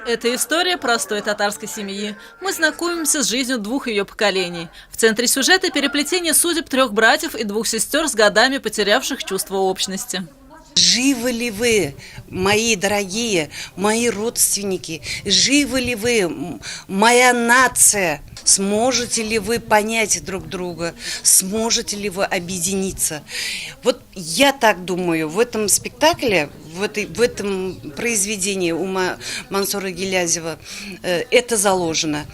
Это история простой татарской семьи. Мы знакомимся с жизнью двух ее поколений. В центре сюжета переплетение судеб 3 братьев и 2 сестер с годами потерявших чувство общности. Живы ли вы, мои дорогие, мои родственники? Живы ли вы, моя нация? Сможете ли вы понять друг друга? Сможете ли вы объединиться? Вот я так думаю, в этом спектакле, в этом произведении у Мансура Гилязева это заложено.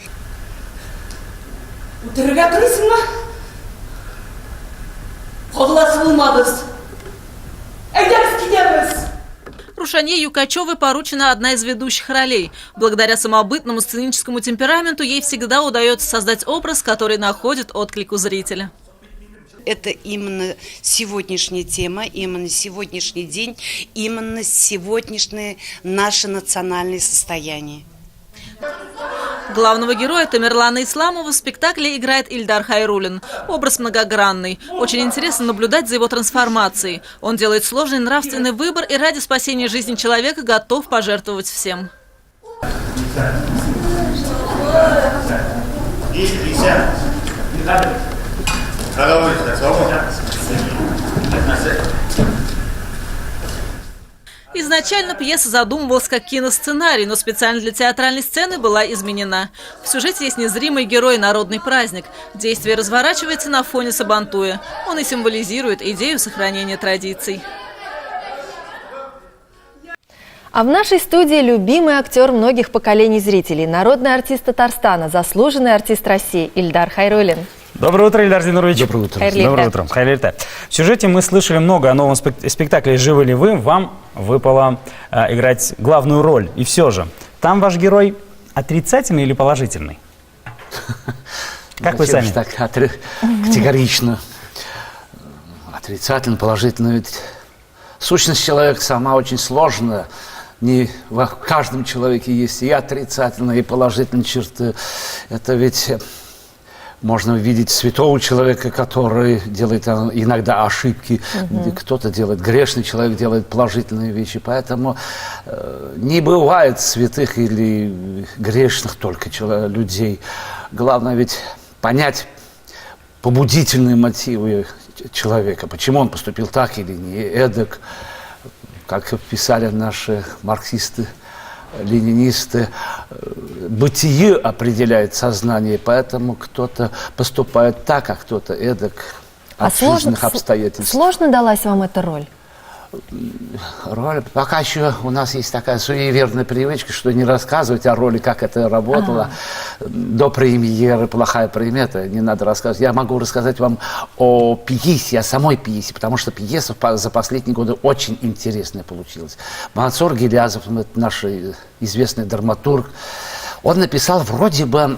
Рушане Юкачевой поручена одна из ведущих ролей. Благодаря самобытному сценическому темпераменту ей всегда удается создать образ, который находит отклик у зрителя. Это именно сегодняшняя тема, именно сегодняшний день, именно сегодняшнее наше национальное состояние. Главного героя Тамерлана Исламова в спектакле играет Ильдар Хайруллин. Образ многогранный. Очень интересно наблюдать за его трансформацией. Он делает сложный нравственный выбор и ради спасения жизни человека готов пожертвовать всем. Изначально пьеса задумывалась как киносценарий, но специально для театральной сцены была изменена. В сюжете есть незримый герой – народный праздник. Действие разворачивается на фоне Сабантуя. Он и символизирует идею сохранения традиций. А в нашей студии любимый актер многих поколений зрителей, народный артист Татарстана, заслуженный артист России Ильдар Хайруллин. Доброе утро, Ильдар Зинурович. Доброе утро. Доброе утро. Хайрлита. В сюжете мы слышали много о новом спектакле «Живы ли вы?». Вам выпало играть главную роль. И все же, там ваш герой отрицательный или положительный? Как вы сами? Так категорично. Отрицательно, положительно. Ведь сущность человека сама очень сложная. Не в каждом человеке есть и отрицательные, и положительные черты. Это ведь... Можно видеть святого человека, который делает иногда ошибки. Кто-то делает, грешный человек делает положительные вещи. Поэтому не бывает святых или грешных только людей. Главное ведь понять побудительные мотивы человека. Почему он поступил так или не эдак. Как писали наши марксисты, ленинисты, бытие определяет сознание, поэтому кто-то поступает так, а кто-то эдак от жизненных обстоятельств. Сложно далась вам эта роль? Роль. Пока еще у нас есть такая суеверная привычка, что не рассказывать о роли, как это работало. До премьеры плохая примета, не надо рассказывать. Я могу рассказать вам о пьесе, о самой пьесе, потому что пьеса за последние годы очень интересная получилась. Мансур Гилязев, это наш известный драматург, он написал вроде бы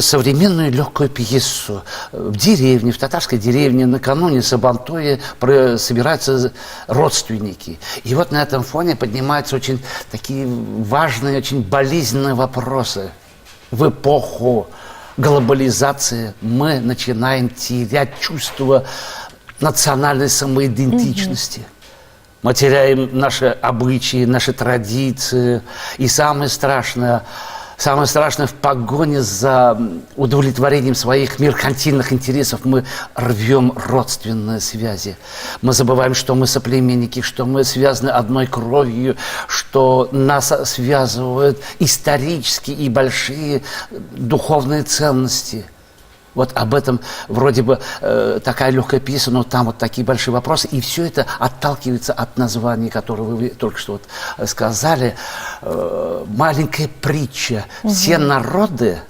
современную легкую пьесу. В деревне, в татарской деревне, накануне Сабантуя собираются родственники. И вот на этом фоне поднимаются очень такие важные, очень болезненные вопросы. В эпоху глобализации мы начинаем терять чувство национальной самоидентичности. Мы теряем наши обычаи, наши традиции. И самое страшное в погоне за удовлетворением своих меркантильных интересов мы рвем родственные связи. Мы забываем, что мы соплеменники, что мы связаны одной кровью, что нас связывают исторические и большие духовные ценности. Вот об этом вроде бы такая легкая пьеса, но там вот такие большие вопросы. И все это отталкивается от названия, которое вы только что вот сказали. Маленькая притча. Все народы,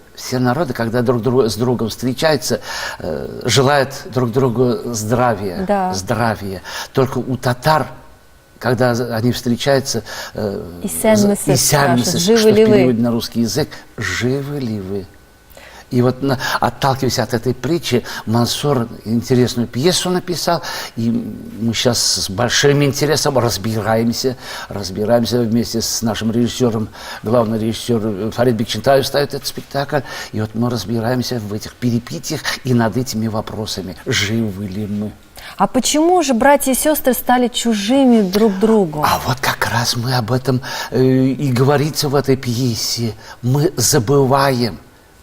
когда друг с другом встречаются, желают друг другу здравия. Да. Здравия. Только у татар, когда они встречаются, живы что ли вы? переводят на русский язык, живы ли вы? И вот отталкиваясь от этой притчи, Мансур интересную пьесу написал, и мы сейчас с большим интересом разбираемся вместе с нашим режиссером, главный режиссер Фарид Бекчентаев ставит этот спектакль, и вот мы разбираемся в этих перипетиях и над этими вопросами, живы ли мы. А почему же братья и сестры стали чужими друг другу? А вот как раз мы об этом и говорится в этой пьесе. Мы забываем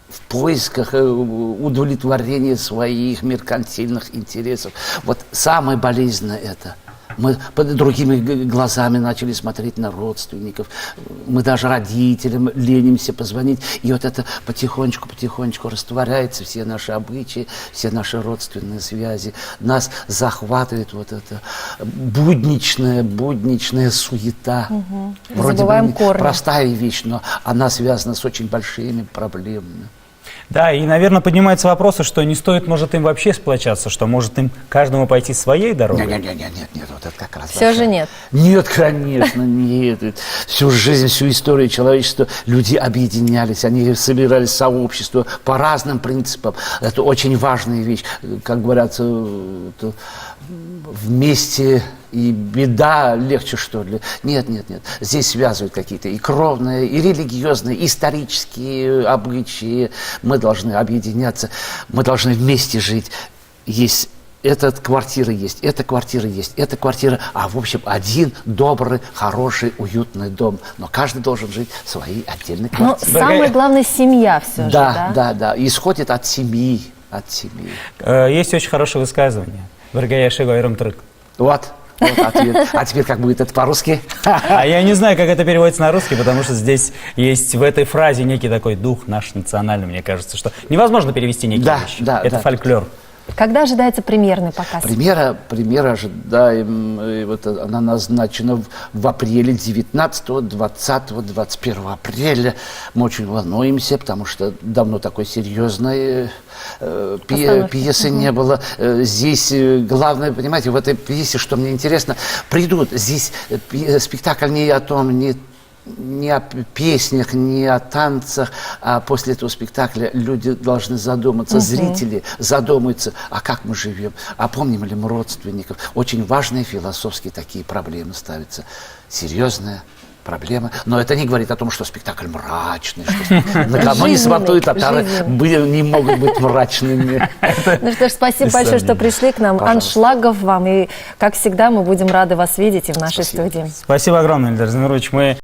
в поисках удовлетворения своих меркантильных интересов. Вот самое болезненное это. Мы под другими глазами начали смотреть на родственников. Мы даже родителям ленимся позвонить. И вот это потихонечку растворяется, все наши обычаи, все наши родственные связи. Нас захватывает вот эта будничная суета. Вроде Забываем бы корни. простая вещь, но она связана с очень большими проблемами. Да, и, наверное, поднимаются вопросы, что не стоит, может, им вообще сплочаться, что может им каждому пойти своей дорогой. Нет, вот это как раз. Все же нет. Нет, конечно, нет. Всю жизнь, всю историю человечества люди объединялись, они собирались в сообщество по разным принципам. Это очень важная вещь. Как говорят, вместе и беда легче, что ли. Нет. Здесь связывают какие-то и кровные, и религиозные, и исторические обычаи. Мы должны объединяться, мы должны вместе жить. Есть эта квартира есть, эта квартира есть, эта квартира, а в общем один добрый, хороший, уютный дом. Но каждый должен жить в своей отдельной Но квартире. самое главное семья все же, да? Да. Исходит от семьи. Есть очень хорошее высказывание. Вот ответ. А теперь как будет это по-русски? А я не знаю, как это переводится на русский, потому что здесь есть в этой фразе некий такой дух наш национальный, мне кажется, что невозможно перевести некие вещи. Это фольклор. Когда ожидается премьерный показ? Премьера ожидаем, и вот она назначена в апреле 19, 20, 21 апреля. Мы очень волнуемся, потому что давно такой серьезной пьесы не было. Здесь главное, понимаете, в этой пьесе, что мне интересно, придут, здесь спектакль не о том, не о песнях, не о танцах, а после этого спектакля люди должны задуматься, зрители задумаются, а как мы живем, а помним ли мы родственников. Очень важные философские такие проблемы ставятся, серьезная проблема. Но это не говорит о том, что спектакль мрачный, что накануне Сабантуй татары не могут быть мрачными. Ну что ж, спасибо большое, что пришли к нам. Аншлагов вам. И, как всегда, мы будем рады вас видеть и в нашей студии. Спасибо огромное, Эльдар Замирович. Мы